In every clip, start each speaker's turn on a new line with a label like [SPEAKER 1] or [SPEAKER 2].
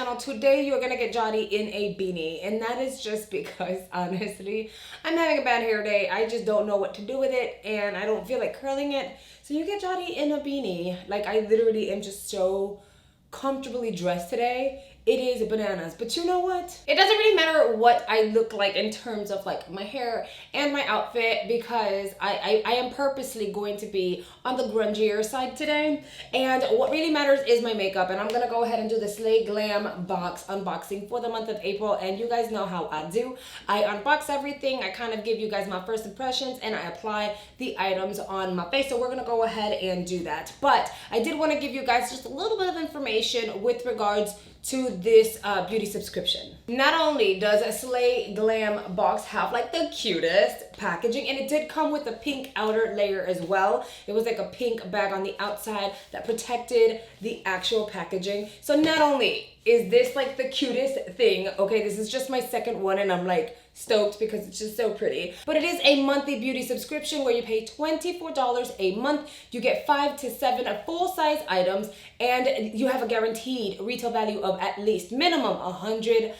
[SPEAKER 1] channel. Today you're gonna get Jody in a beanie, and that is just because honestly I'm having a bad hair day. I just don't know what to do with it and I don't feel like curling it. So you get Jody in a beanie. Like, I literally am just so comfortably dressed today. It is bananas. But you know what? It doesn't really matter what I look like in terms of like my hair and my outfit, because I am purposely going to be on the grungier side today. And what really matters is my makeup. And I'm gonna go ahead and do the Slay Glam Box unboxing for the month of April. And you guys know how I do. I unbox everything. I kind of give you guys my first impressions and I apply the items on my face. So we're gonna go ahead and do that. But I did want to give you guys just a little bit of information with regards to this beauty subscription. Not only does a Slay Glam Box have like the cutest packaging, and it did come with a pink outer layer as well. It was like a pink bag on the outside that protected the actual packaging. So not only is this like the cutest thing, okay, this is just my second one and I'm like stoked because it's just so pretty. But it is a monthly beauty subscription where you pay $24 a month. You get 5 to 7 full-size items and you have a guaranteed retail value of at least minimum $100.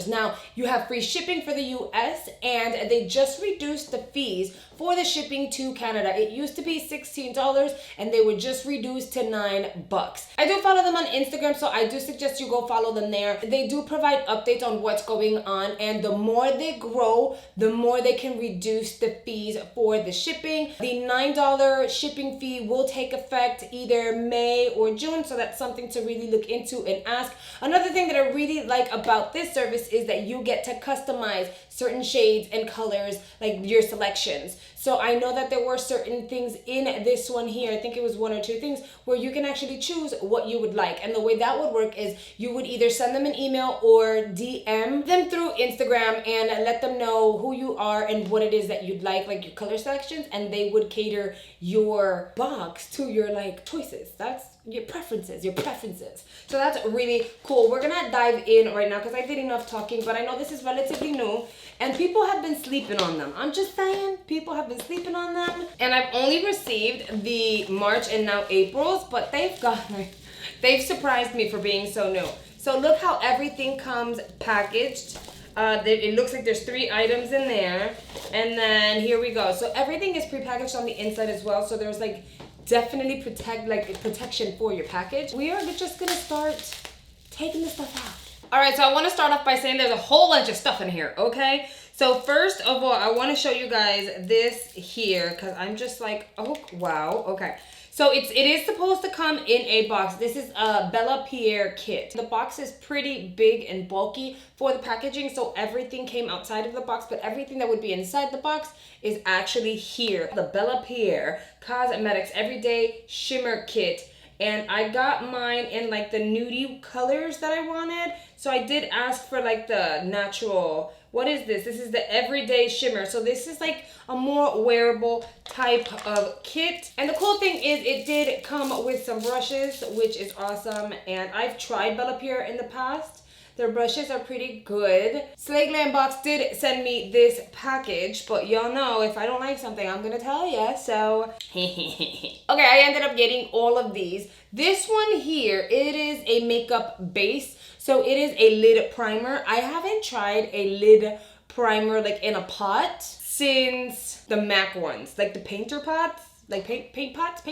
[SPEAKER 1] Now, you have free shipping for the US and they just reduced the fees for the shipping to Canada. It used to be $16 and they were just reduced to $9. I do follow them on Instagram, so I do suggest you go follow them there. They do provide updates on what's going on, and the more they grow, the more they can reduce the fees for the shipping. The $9 shipping fee will take effect either May or June, so that's something to really look into and ask. Another thing that I really like about this service is that you get to customize certain shades and colors, like your selections. So I know that there were certain things in this one here, I think it was 1 or 2 things, where you can actually choose what you would like. And the way that would work is you would either send them an email or DM them through Instagram and let them know who you are and what it is that you'd like your color selections, and they would cater your box to your like choices. That's your preferences. So that's really cool. We're gonna dive in right now because I did enough talking, but I know this is relatively new and people have been sleeping on them. I'm just saying, people have been sleeping on them. And I've only received the March and now April's, but they've surprised me for being so new. So look how everything comes packaged. It looks like there's 3 items in there, and then here we go. So everything is prepackaged on the inside as well, so there's like definitely protection for your package. We are just gonna start taking the stuff out. All right, so I want to start off by saying there's a whole bunch of stuff in here, okay? So first of all, I want to show you guys this here because I'm just like, oh wow, okay. So it is supposed to come in a box. This is a Bella Pierre kit. The box is pretty big and bulky for the packaging, so everything came outside of the box, but everything that would be inside the box is actually here. The Bella Pierre Cosmetics Everyday Shimmer Kit. And I got mine in like the nudie colors that I wanted. So I did ask for like the natural, what is this? This is the Everyday Shimmer. So this is like a more wearable type of kit. And the cool thing is it did come with some brushes, which is awesome. And I've tried Bella Pierre in the past. Their brushes are pretty good. Slay Glam Box did send me this package, but y'all know if I don't like something, I'm gonna tell ya, so. Okay, I ended up getting all of these. This one here, it is a makeup base, so it is a lid primer. I haven't tried a lid primer like in a pot since the MAC ones, like the painter pots, like paint pots,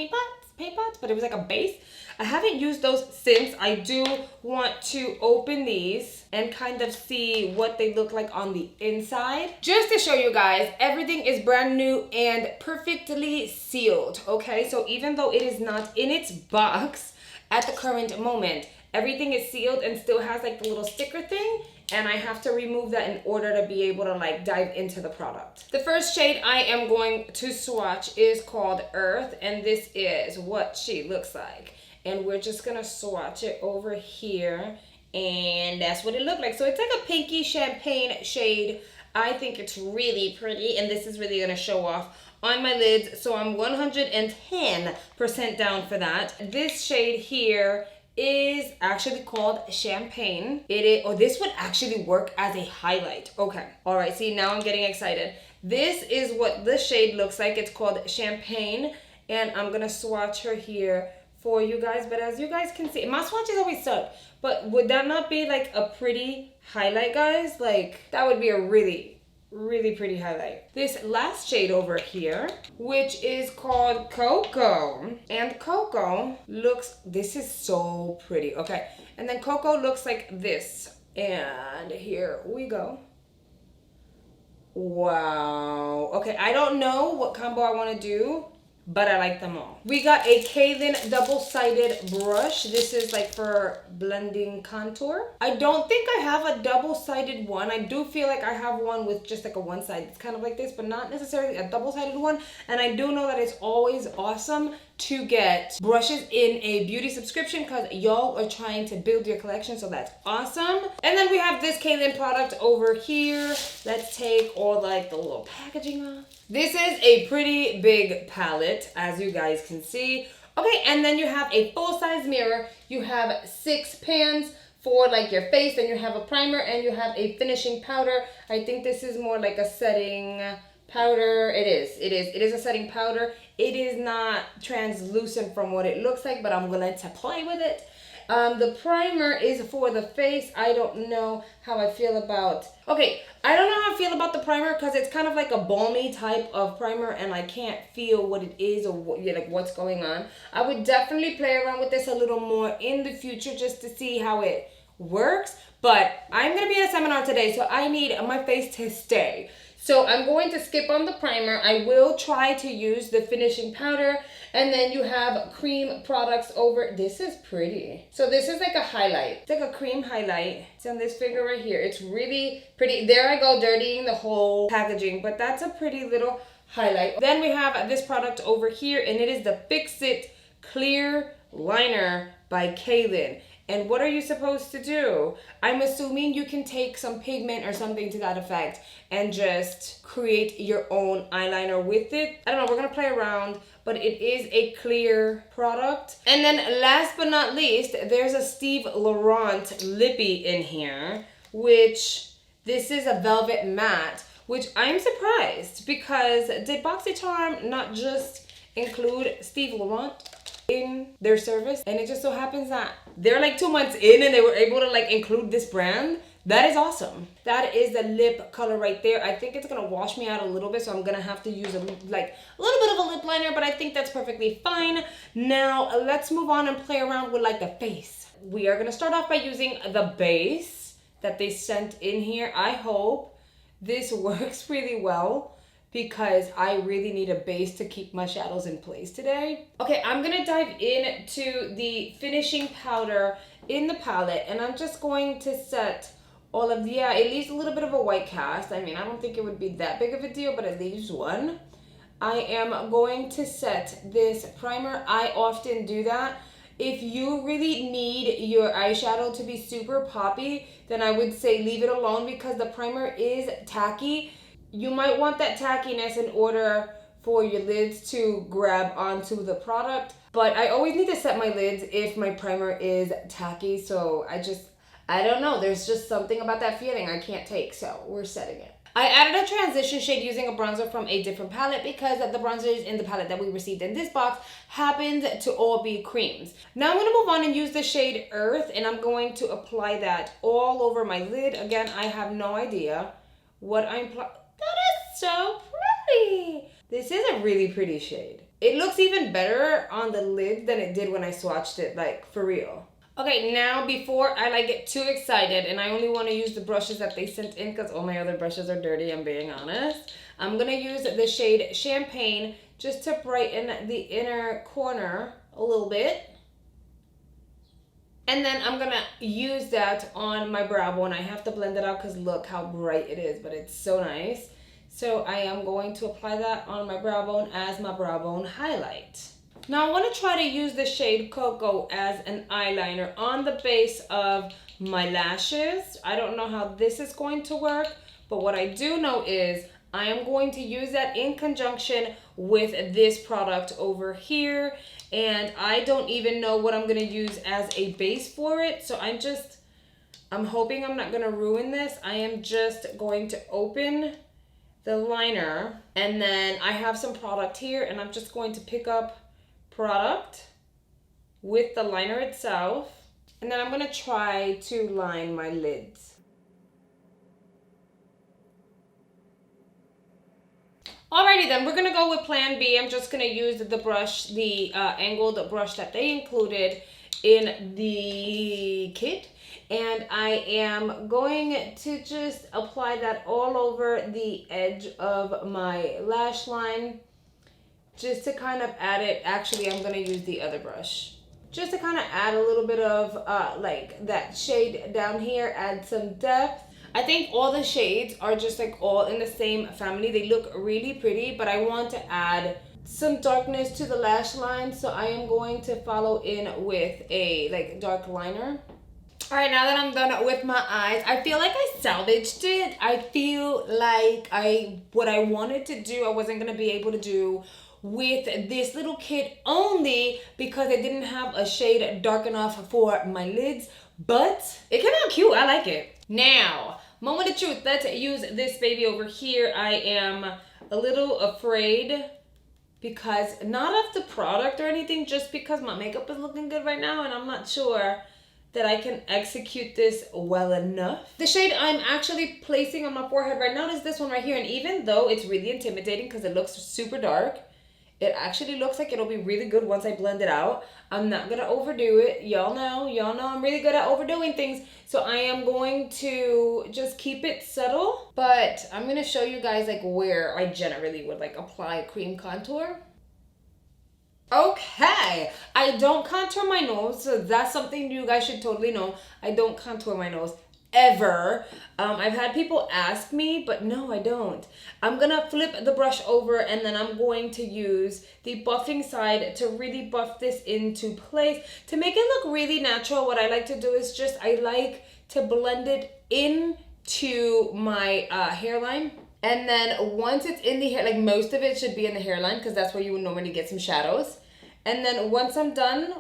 [SPEAKER 1] but it was like a base. I haven't used those since. I do want to open these and kind of see what they look like on the inside. Just to show you guys, everything is brand new and perfectly sealed, okay? So even though it is not in its box at the current moment, everything is sealed and still has like the little sticker thing, and I have to remove that in order to be able to like dive into the product. The first shade I am going to swatch is called Earth, and this is what she looks like. And we're just gonna swatch it over here, and that's what it looked like. So it's like a pinky champagne shade. I think it's really pretty, and this is really gonna show off on my lids. So I'm 110% down for that. This shade here is actually called Champagne. This would actually work as a highlight. Okay, all right, see, now I'm getting excited. This is what the shade looks like. It's called Champagne, and I'm gonna swatch her here for you guys, but as you guys can see, my swatches always suck, but would that not be like a pretty highlight, guys? Like, that would be a really, really pretty highlight. This last shade over here, which is called Cocoa, and Cocoa looks, this is so pretty. Okay, and then Cocoa looks like this, and here we go. Wow. Okay, I don't know what combo I want to do, but I like them all. We got a Kaylin double-sided brush. This is like for blending contour. I don't think I have a double-sided one. I do feel like I have one with just like a one side. It's kind of like this, but not necessarily a double-sided one. And I do know that it's always awesome to get brushes in a beauty subscription because y'all are trying to build your collection, so that's awesome. And then we have this Kaylin product over here. Let's take all like the little packaging off. This is a pretty big palette, as you guys can see. Okay, and then you have a full-size mirror. You have 6 pans for like your face, and you have a primer, and you have a finishing powder. I think this is more like a setting powder. It is a setting powder. It is not translucent from what it looks like, but I'm going to play with it. The primer is for the face. I don't know how I feel about, okay, I don't know how I feel about the primer because it's kind of like a balmy type of primer and I can't feel what it is or what, like what's going on. I would definitely play around with this a little more in the future just to see how it works. But I'm going to be at a seminar today, so I need my face to stay. So I'm going to skip on the primer. I will try to use the finishing powder. And then you have cream products over. This is pretty. So this is like a highlight. It's like a cream highlight. It's on this figure right here. It's really pretty. There I go, dirtying the whole packaging. But that's a pretty little highlight. Then we have this product over here. And it is the Fix It Clear Liner by Kaylin. And what are you supposed to do? I'm assuming you can take some pigment or something to that effect and just create your own eyeliner with it. I don't know, we're gonna play around, but it is a clear product. And then last but not least, there's a Steve Laurent lippy in here, which this is a velvet matte, which I'm surprised because did BoxyCharm not just include Steve Laurent in their service? And it just so happens that they're like 2 months in and they were able to like include this brand. That is awesome. That is the lip color right there. I think it's gonna wash me out a little bit, so I'm gonna have to use a little bit of a lip liner, but I think that's perfectly fine. Now let's move on and play around with like the face. We are gonna start off by using the base that they sent in here. I hope this works really well, because I really need a base to keep my shadows in place today. Okay, I'm gonna dive into the finishing powder in the palette, and I'm just going to set all of the, yeah, it leaves a little bit of a white cast. I mean, I don't think it would be that big of a deal, but it leaves one. I am going to set this primer. I often do that. If you really need your eyeshadow to be super poppy, then I would say leave it alone because the primer is tacky. You might want that tackiness in order for your lids to grab onto the product. But I always need to set my lids if my primer is tacky. So I don't know. There's just something about that feeling I can't take. So we're setting it. I added a transition shade using a bronzer from a different palette because the bronzers in the palette that we received in this box happened to all be creams. Now I'm going to move on and use the shade Earth, and I'm going to apply that all over my lid. Again, I have no idea what I'm... That is so pretty. This is a really pretty shade. It looks even better on the lid than it did when I swatched it, like for real. Okay, now before I like get too excited and I only want to use the brushes that they sent in because all my other brushes are dirty, I'm being honest. I'm going to use the shade Champagne just to brighten the inner corner a little bit. And then I'm going to use that on my brow bone. I have to blend it out because look how bright it is, but it's so nice. So I am going to apply that on my brow bone as my brow bone highlight. Now I want to try to use the shade Cocoa as an eyeliner on the base of my lashes. I don't know how this is going to work, but what I do know is I am going to use that in conjunction with this product over here. And I don't even know what I'm going to use as a base for it. So I'm hoping I'm not going to ruin this. I am just going to open the liner, and then I have some product here, and I'm just going to pick up product with the liner itself. And then I'm gonna try to line my lids. Alrighty then, we're gonna go with plan B. I'm just gonna use the brush, the angled brush that they included in the kit. And I am going to just apply that all over the edge of my lash line, just to kind of add it. Actually, I'm gonna use the other brush, just to kind of add a little bit of like that shade down here, add some depth. I think all the shades are just like all in the same family. They look really pretty, but I want to add some darkness to the lash line, so I am going to follow in with a like dark liner. All right, now that I'm done with my eyes, I feel like I salvaged it. I feel like what I wanted to do, I wasn't gonna be able to do with this little kit, only because I didn't have a shade dark enough for my lids, but it came out cute. I like it. Now, moment of truth, let's use this baby over here. I am a little afraid, because not of the product or anything, just because my makeup is looking good right now and I'm not sure that I can execute this well enough. The shade I'm actually placing on my forehead right now is this one right here, and even though it's really intimidating because it looks super dark, it actually looks like it'll be really good once I blend it out. I'm not gonna overdo it. Y'all know I'm really good at overdoing things. So I am going to just keep it subtle, but I'm gonna show you guys like where I generally would like apply cream contour. Okay, I don't contour my nose, so that's something you guys should totally know. I don't contour my nose ever. I've had people ask me, but no, I don't. I'm gonna flip the brush over, and then I'm going to use the buffing side to really buff this into place to make it look really natural. What I like to do is just, I like to blend it into my hairline. And then once it's in the hair, like most of it should be in the hairline, because that's where you would normally get some shadows. And then once I'm done,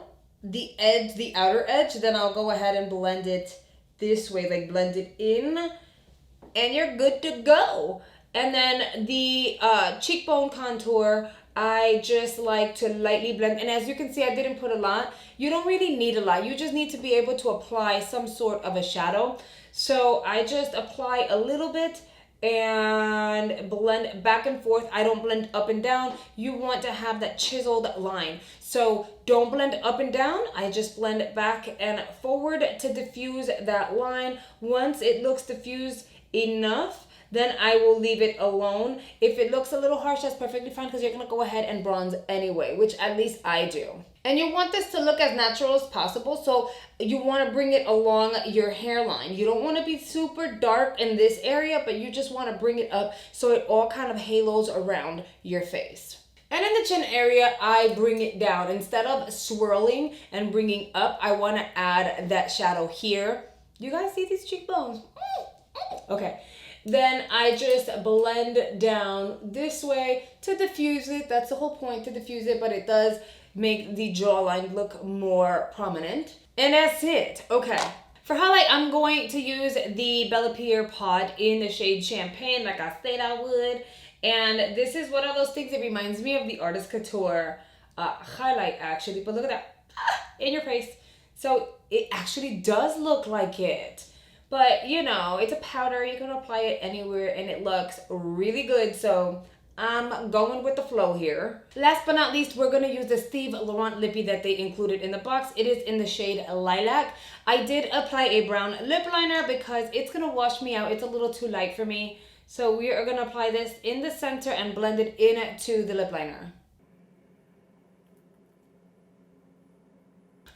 [SPEAKER 1] the edge, the outer edge, then I'll go ahead and blend it this way, like blend it in, and you're good to go. And then the cheekbone contour, I just like to lightly blend. And as you can see, I didn't put a lot. You don't really need a lot. You just need to be able to apply some sort of a shadow. So I just apply a little bit and blend back and forth. I don't blend up and down. You want to have that chiseled line. So don't blend up and down. I just blend back and forward to diffuse that line. Once it looks diffused enough, then I will leave it alone. If it looks a little harsh, that's perfectly fine, because you're gonna go ahead and bronze anyway, which at least I do. And you want this to look as natural as possible, so you wanna bring it along your hairline. You don't wanna be super dark in this area, but you just wanna bring it up so it all kind of halos around your face. And in the chin area, I bring it down. Instead of swirling and bringing up, I wanna add that shadow here. You guys see these cheekbones? Okay. Then I just blend down this way to diffuse it. That's the whole point, to diffuse it, but it does make the jawline look more prominent. And that's it. Okay. For highlight, I'm going to use the Bella Pierre Pod in the shade Champagne, like I said I would. And this is one of those things that reminds me of the Artist Couture highlight, actually. But look at that, in your face. So it actually does look like it. But, you know, it's a powder. You can apply it anywhere, and it looks really good. So I'm going with the flow here. Last but not least, we're going to use the Steve Laurent lippy that they included in the box. It is in the shade Lilac. I did apply a brown lip liner because it's going to wash me out. It's a little too light for me. So we are going to apply this in the center and blend it into the lip liner.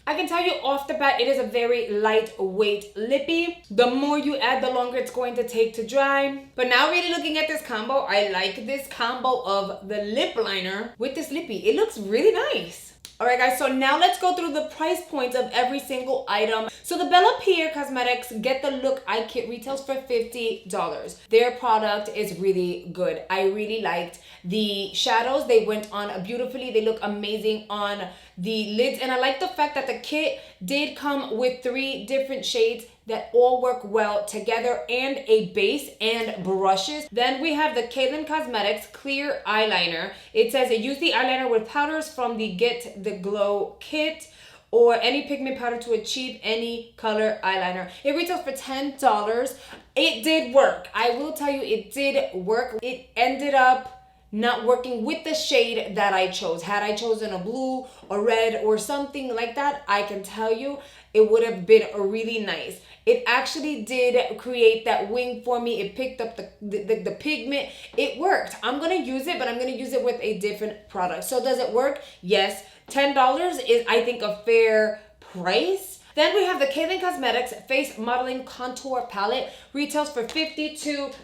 [SPEAKER 1] I can tell you off the bat, it is a very lightweight lippy. The more you add, the longer it's going to take to dry. But now really looking at this combo, I like this combo of the lip liner with this lippy. It looks really nice. All right, guys, so now let's go through the price points of every single item. So the Bella Pierre Cosmetics Get the Look Eye Kit retails for $50. Their product is really good. I really liked the shadows. They went on beautifully. They look amazing on the lids. And I like the fact that the kit did come with 3 different shades that all work well together, and a base and brushes. Then we have the Kaylin Cosmetics Clear Eyeliner. It says use the eyeliner with powders from the Get the Glow kit, or any pigment powder to achieve any color eyeliner. It retails for $10. It did work. I will tell you, it did work. It ended up not working with the shade that I chose. Had I chosen a blue or red or something like that, I can tell you it would have been really nice. It actually did create that wing for me. It picked up the pigment. It worked. I'm gonna use it, but I'm gonna use it with a different product. So does it work? Yes. $10 is, I think, a fair price. Then we have the Guillen Cosmetics Face Modeling Contour Palette. Retails for $52.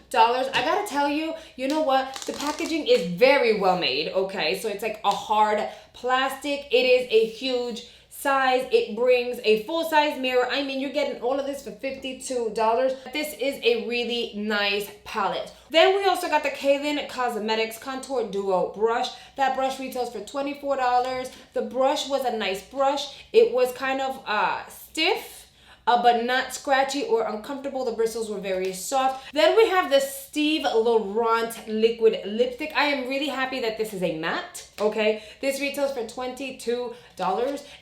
[SPEAKER 1] I gotta tell you, you know what? The packaging is very well made, okay? So it's like a hard plastic. It is a huge size. It brings a full-size mirror. I mean, you're getting all of this for $52. This is a really nice palette. Then we also got the Guillen Cosmetics Contour Duo Brush. That brush retails for $24. The brush was a nice brush. It was kind of stiff, but not scratchy or uncomfortable. The bristles were very soft. Then we have the Steve Laurent Liquid Lipstick. I am really happy that this is a matte, okay? This retails for $22.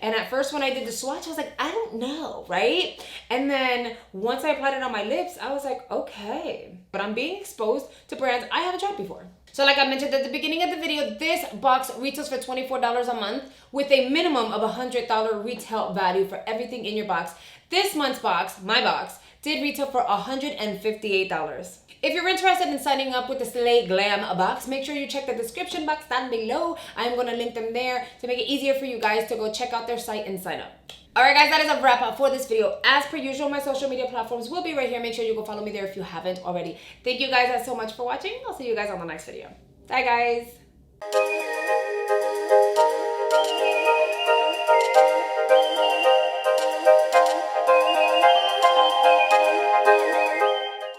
[SPEAKER 1] And at first when I did the swatch, I was like, I don't know, right? And then once I applied it on my lips, I was like, okay. But I'm being exposed to brands I haven't tried before. So like I mentioned at the beginning of the video, this box retails for $24 a month with a minimum of $100 retail value for everything in your box. This month's box, my box, did retail for $158. If you're interested in signing up with the Slay Glam Box, make sure you check the description box down below. I'm going to link them there to make it easier for you guys to go check out their site and sign up. Alright guys, that is a wrap up for this video. As per usual, my social media platforms will be right here. Make sure you go follow me there if you haven't already. Thank you guys so much for watching. I'll see you guys on the next video. Bye guys.